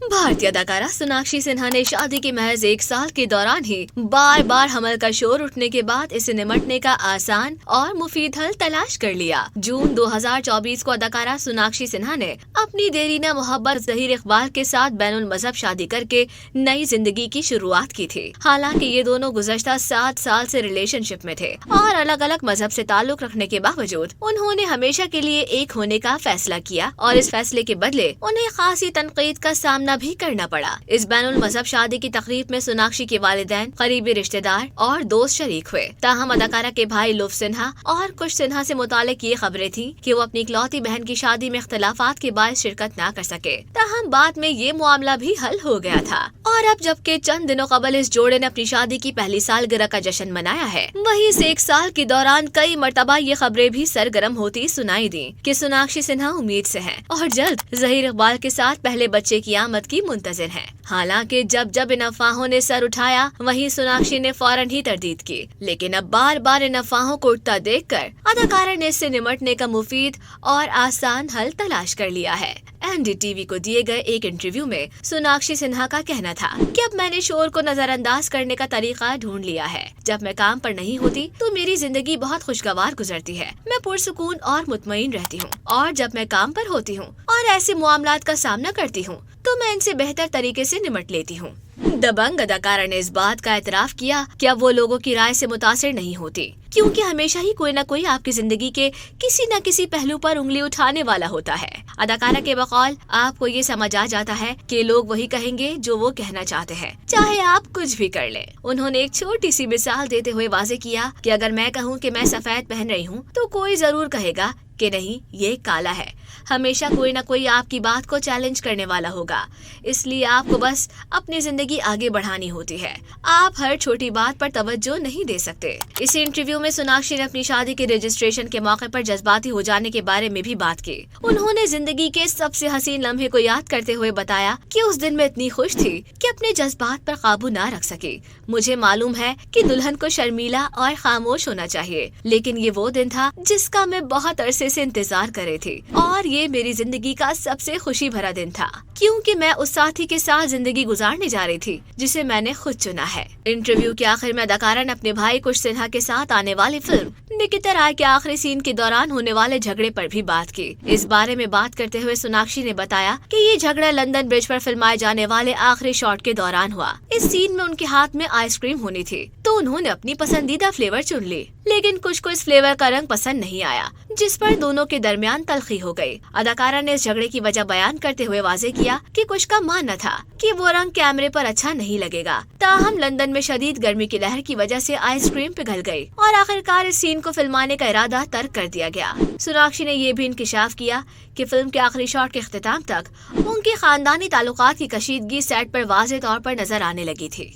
भारतीय अदाकारा सोनाक्षी सिन्हा ने शादी के महज 1 साल के दौरान ही बार बार हमल का शोर उठने के बाद इसे निमटने का आसान और मुफीद हल तलाश कर लिया। जून 2024 को अदाकारा सोनाक्षी सिन्हा ने अपनी देरीना मोहब्बत ज़हीर इकबाल के साथ बैनुल मजहब शादी करके नई जिंदगी की शुरुआत की थी। हालांकि ये दोनों गुज़श्ता 7 साल से रिलेशनशिप में थे और अलग अलग मजहब से ताल्लुक रखने के बावजूद उन्होंने हमेशा के लिए एक होने का फैसला किया और इस फैसले के बदले उन्हें खासी तनकीद का सामना भी करना पड़ा। इस बैनुल मजहब शादी की तकरीब में सोनाक्षी के वालिदैन, करीबी रिश्तेदार और दोस्त शरीक हुए। ताहम अदाकारा के भाई लुत्फ सिन्हा और कुश सिन्हा से मुतालिक ये खबरें थी कि वो अपनी इकलौती बहन की शादी में इख्तिलाफात के बायस शिरकत न कर सके। ताहम बाद में ये मामला भी हल हो गया था और अब जबकि चंद दिनों कबल इस जोड़े ने अपनी शादी की पहली सालगिरह का जश्न मनाया है, वहीं इस 1 साल के दौरान कई मरतबा ये खबरें भी सरगर्म होती सुनाई दी कि सोनाक्षी सिन्हा उम्मीद से हैं और जल्द ज़हीर इकबाल के साथ पहले बच्चे की आमद की मुंतज़िर हैं। हालांकि जब जब इन अफवाहों ने सर उठाया वहीं सोनाक्षी ने फौरन ही तरदीद की, लेकिन अब बार बार इन अफवाहों को उठता देखकर अदाकारा ने इससे निमटने का मुफीद और आसान हल तलाश कर लिया है। एनडीटीवी को दिए गए एक इंटरव्यू में सोनाक्षी सिन्हा का कहना था कि अब मैंने शोर को नजरअंदाज करने का तरीका ढूंढ लिया है। जब मैं काम पर नहीं होती तो मेरी जिंदगी बहुत खुशगवार गुजरती है, मैं पुरसुकून और मुतमईन रहती हूँ, और जब मैं काम पर होती हूँ और ऐसे मामलात का सामना करती हूँ तो मैं इनसे बेहतर तरीके से निमट लेती हूँ। दबंग अदाकारा ने इस बात का एतराफ किया कि अब वो लोगों की राय से मुतासिर नहीं होती, क्योंकि हमेशा ही कोई न कोई आपकी जिंदगी के किसी न किसी पहलू पर उंगली उठाने वाला होता है। अदाकारा के बकौल आपको ये समझ आ जाता है कि लोग वही कहेंगे जो वो कहना चाहते हैं, चाहे आप कुछ भी कर लें। उन्होंने एक छोटी सी मिसाल देते हुए वाज़ेह किया कि अगर मैं कहूँ कि मैं सफेद पहन रही हूँ तो कोई जरूर कहेगा कि नहीं ये काला है। हमेशा कोई ना कोई आपकी बात को चैलेंज करने वाला होगा, इसलिए आपको बस अपनी जिंदगी आगे बढ़ानी होती है। आप हर छोटी बात पर तवज्जो नहीं दे सकते। इसी इंटरव्यू में सोनाक्षी ने अपनी शादी के रजिस्ट्रेशन के मौके पर जज्बाती हो जाने के बारे में भी बात की। उन्होंने जिंदगी के सबसे हसीन लम्हे को याद करते हुए बताया कि उस दिन मैं इतनी खुश थी कि अपने जज्बात पर काबू न रख सकी। मुझे मालूम है कि दुल्हन को शर्मीला और खामोश होना चाहिए, लेकिन ये वो दिन था जिसका मैं बहुत अरसे से इंतजार कर रही थी और ये मेरी जिंदगी का सबसे खुशी भरा दिन था, क्योंकि मैं उस साथी के साथ जिंदगी गुजारने जा रही थी जिसे मैंने खुद चुना है। इंटरव्यू के आखिर में अदाकारा ने अपने भाई कुश सिन्हा के साथ आने वाली फिल्म निकिता राय के आखिरी सीन के दौरान होने वाले झगड़े पर भी बात की। इस बारे में बात करते हुए सोनाक्षी ने बताया कि ये झगड़ा लंदन ब्रिज पर फिल्माए जाने वाले आखिरी शॉट के दौरान हुआ। इस सीन में उनके हाथ में आइसक्रीम होनी थी तो उन्होंने अपनी पसंदीदा फ्लेवर चुन ली, लेकिन कुछ को इस फ्लेवर का रंग पसंद नहीं आया, जिस पर दोनों के दरमियान तलखी हो गई। अदाकारा ने इस झगड़े की वजह बयान करते हुए वाज़ेह किया कि कुछ का मानना था कि वो रंग कैमरे पर अच्छा नहीं लगेगा। ताहम लंदन में शदीद गर्मी की लहर की वजह से आइसक्रीम पिघल गई और आखिरकार इस सीन को फिल्माने का इरादा तर्क कर दिया गया। सोनाक्षी ने ये भी इंकिशाफ किया कि फिल्म के आखिरी शॉट के इख्तिताम तक उनके खानदानी ताल्लुकात की कशीदगी सेट पर वाज़ेह तौर पर नजर आने लगी थी।